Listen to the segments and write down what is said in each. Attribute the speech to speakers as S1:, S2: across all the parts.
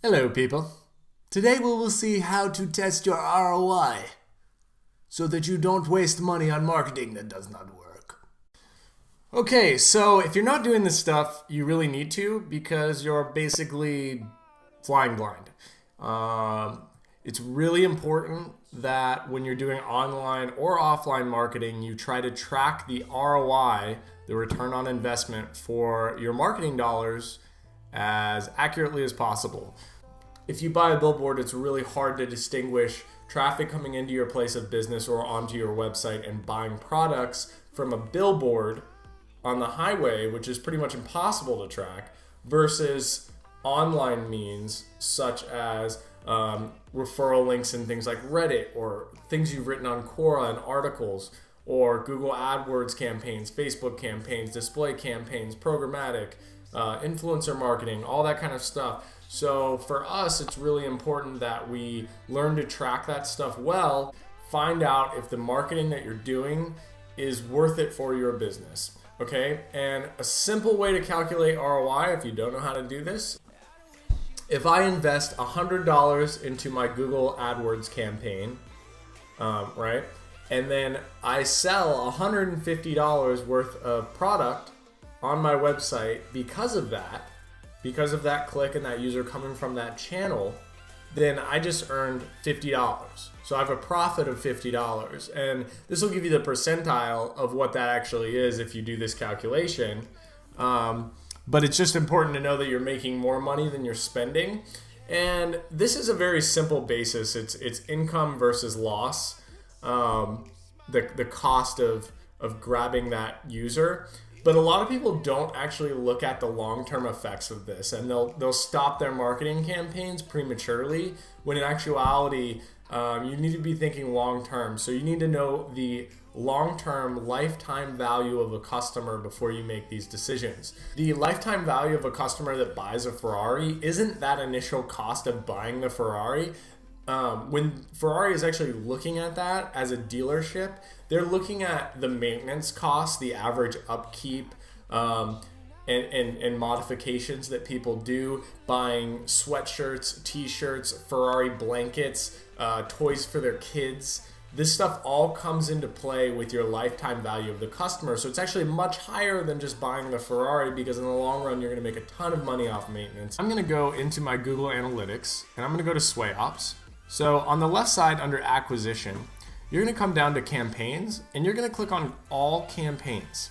S1: Hello people. Today we will see how to test your ROI so that you don't waste money on marketing that does not work. Okay, so if you're not doing this stuff, you really need to because you're basically flying blind. It's really important that when you're doing online or offline marketing, you try to track the ROI, the return on investment for your marketing dollars as accurately as possible. If you buy a billboard, it's really hard to distinguish traffic coming into your place of business or onto your website and buying products from a billboard on the highway, which is pretty much impossible to track, versus online means such as referral links and things like Reddit or things you've written on Quora and articles, or Google AdWords campaigns, Facebook campaigns, display campaigns, programmatic, influencer marketing, all that kind of stuff. So for us, it's really important that we learn to track that stuff well, find out if the marketing that you're doing is worth it for your business, okay? And a simple way to calculate ROI, if you don't know how to do this, if I invest $100 into my Google AdWords campaign, right? And then I sell $150 worth of product on my website because of that click and that user coming from that channel, then I just earned $50. So I have a profit of $50. And this will give you the percentile of what that actually is if you do this calculation. But it's just important to know that you're making more money than you're spending. And this is a very simple basis. It's income versus loss, the cost of grabbing that user. But a lot of people don't actually look at the long-term effects of this, and they'll stop their marketing campaigns prematurely, when in actuality, you need to be thinking long-term. So you need to know the long-term lifetime value of a customer before you make these decisions. The lifetime value of a customer that buys a Ferrari isn't that initial cost of buying the Ferrari. When Ferrari is actually looking at that as a dealership, they're looking at the maintenance costs, the average upkeep, and modifications that people do, buying sweatshirts, t-shirts, Ferrari blankets, toys for their kids. This stuff all comes into play with your lifetime value of the customer. So it's actually much higher than just buying the Ferrari, because in the long run, you're gonna make a ton of money off maintenance. I'm gonna go into my Google Analytics and I'm gonna go to Sway Ops. So on the left side under acquisition, you're gonna come down to campaigns and you're gonna click on all campaigns.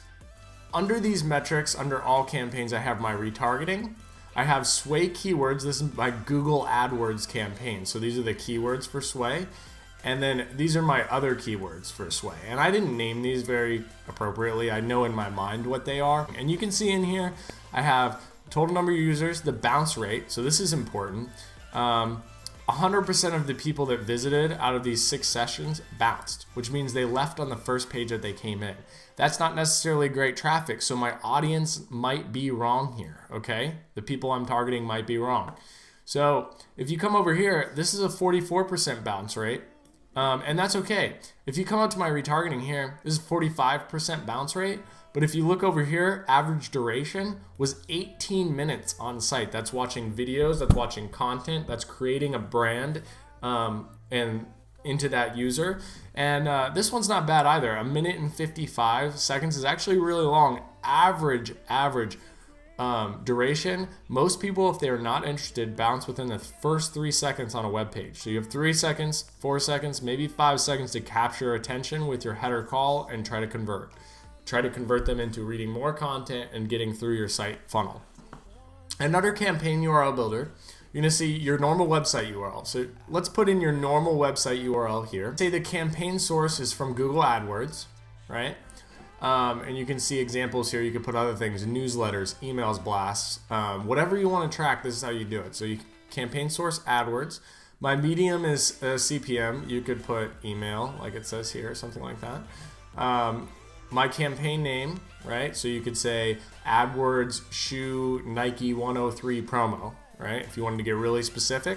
S1: Under these metrics, under all campaigns, I have my retargeting. I have Sway keywords. This is my Google AdWords campaign. So these are the keywords for Sway. And then these are my other keywords for Sway. And I didn't name these very appropriately. I know in my mind what they are. And you can see in here, I have total number of users, the bounce rate. So this is important. 100% of the people that visited out of these 6 sessions bounced, which means they left on the first page that they came in. That's not necessarily great traffic, so my audience might be wrong here, okay? The people I'm targeting might be wrong. So if you come over here, this is a 44% bounce rate, and that's okay. If you come up to my retargeting here, this is 45% bounce rate. But if you look over here, average duration was 18 minutes on site. That's watching videos, that's watching content, that's creating a brand and into that user. And this one's not bad either. 1 minute and 55 seconds is actually really long. Average duration. Most people, if they're not interested, bounce within the first 3 seconds on a web page. So you have 3 seconds, 4 seconds, maybe 5 seconds to capture attention with your header call and try to convert. Try to convert them into reading more content and getting through your site funnel. Another campaign URL builder, you're gonna see your normal website URL. So let's put in your normal website URL here. Say the campaign source is from Google AdWords, right? And you can see examples here. You can put other things, newsletters, emails, blasts, whatever you wanna track, this is how you do it. So you campaign source AdWords. My medium is CPM. You could put email, like it says here, something like that. My campaign name, right? So you could say AdWords shoe Nike 103 promo, right? If you wanted to get really specific.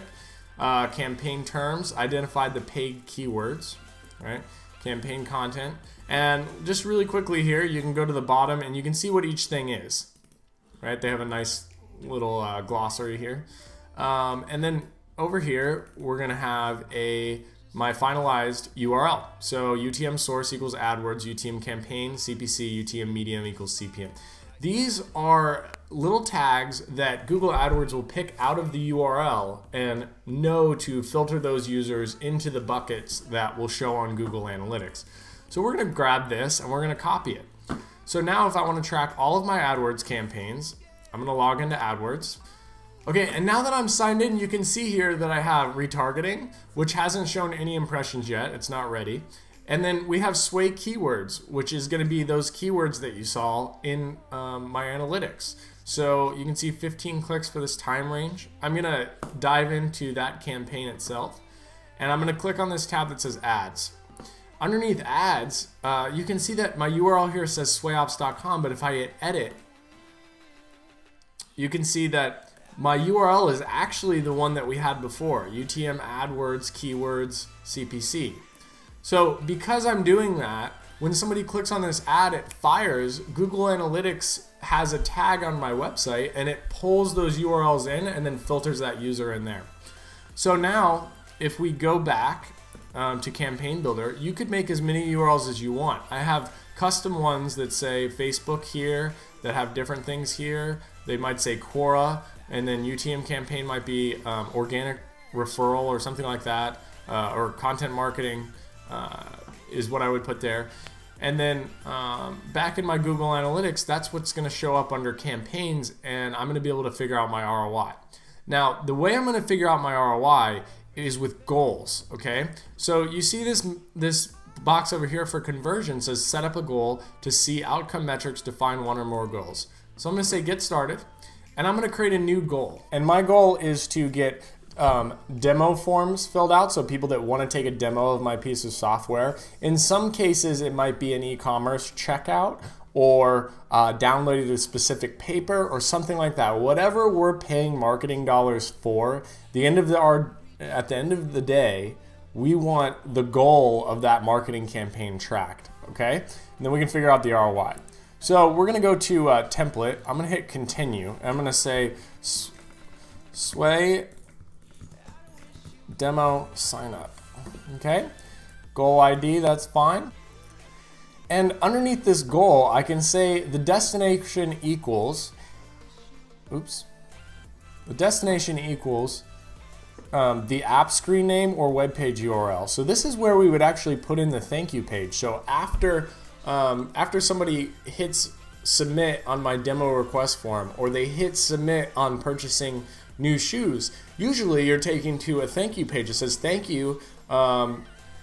S1: Campaign terms, identified the paid keywords, right? Campaign content. And just really quickly here, you can go to the bottom and you can see what each thing is, right? They have a nice little glossary here. And then over here, we're gonna have my finalized URL. So UTM source equals AdWords, UTM campaign, CPC, UTM medium equals CPM. These are little tags that Google AdWords will pick out of the URL and know to filter those users into the buckets that will show on Google Analytics. So we're gonna grab this and we're gonna copy it. So now if I wanna track all of my AdWords campaigns, I'm gonna log into AdWords. Okay, and now that I'm signed in, you can see here that I have retargeting, which hasn't shown any impressions yet. It's not ready. And then we have sway keywords, which is going to be those keywords that you saw in my analytics. So you can see 15 clicks for this time range. I'm going to dive into that campaign itself, and I'm going to click on this tab that says ads. Underneath ads, you can see that my URL here says swayops.com, but if I hit edit, you can see that my URL is actually the one that we had before, UTM AdWords keywords CPC. So because I'm doing that, when somebody clicks on this ad, it fires. Google Analytics has a tag on my website and it pulls those URLs in and then filters that user in there. So now if we go back to Campaign Builder, you could make as many URLs as you want. I have custom ones that say Facebook here that have different things here. They might say Quora, and then UTM campaign might be organic referral or something like that, or content marketing is what I would put there. And then back in my Google Analytics, that's what's going to show up under campaigns, and I'm going to be able to figure out my ROI. Now, the way I'm going to figure out my ROI is with goals, okay? So you see this box over here for conversion says set up a goal to see outcome metrics, define one or more goals. So I'm going to say get started, and I'm going to create a new goal. And my goal is to get demo forms filled out, so people that want to take a demo of my piece of software. In some cases, it might be an e-commerce checkout or downloaded a specific paper or something like that. Whatever we're paying marketing dollars for, at the end of the day, we want the goal of that marketing campaign tracked, okay? And then we can figure out the ROI. So we're gonna go to template. I'm gonna hit continue, and I'm gonna say sway demo sign up, okay? Goal ID, that's fine. And underneath this goal, I can say the destination equals, the destination equals the app screen name or web page URL. So this is where we would actually put in the thank you page. So after somebody hits submit on my demo request form, or they hit submit on purchasing new shoes, usually you're taken to a thank you page that says thank you,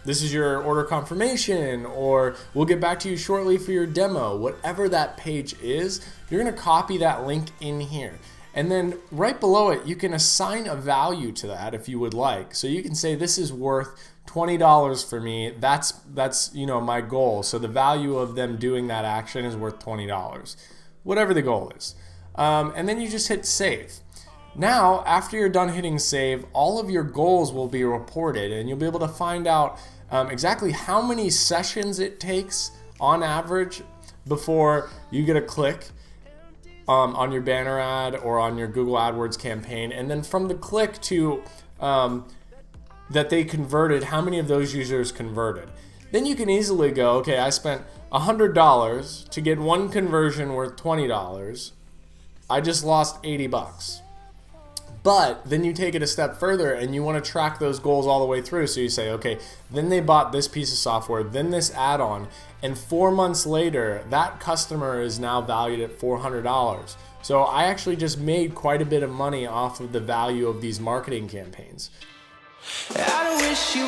S1: this is your order confirmation, or we'll get back to you shortly for your demo. Whatever that page is, you're gonna copy that link in here. And then right below it, you can assign a value to that if you would like. So you can say this is worth $20 for me. That's my goal. So the value of them doing that action is worth $20, whatever the goal is. And then you just hit save. Now, after you're done hitting save, all of your goals will be reported, and you'll be able to find out exactly how many sessions it takes on average before you get a click on your banner ad or on your Google AdWords campaign. And then from the click to that they converted, how many of those users converted. Then you can easily go, okay, I spent $100 to get one conversion worth $20. I just lost 80 bucks. But then you take it a step further and you want to track those goals all the way through. So you say, okay, then they bought this piece of software, then this add-on, and 4 months later, that customer is now valued at $400. So I actually just made quite a bit of money off of the value of these marketing campaigns. I wish you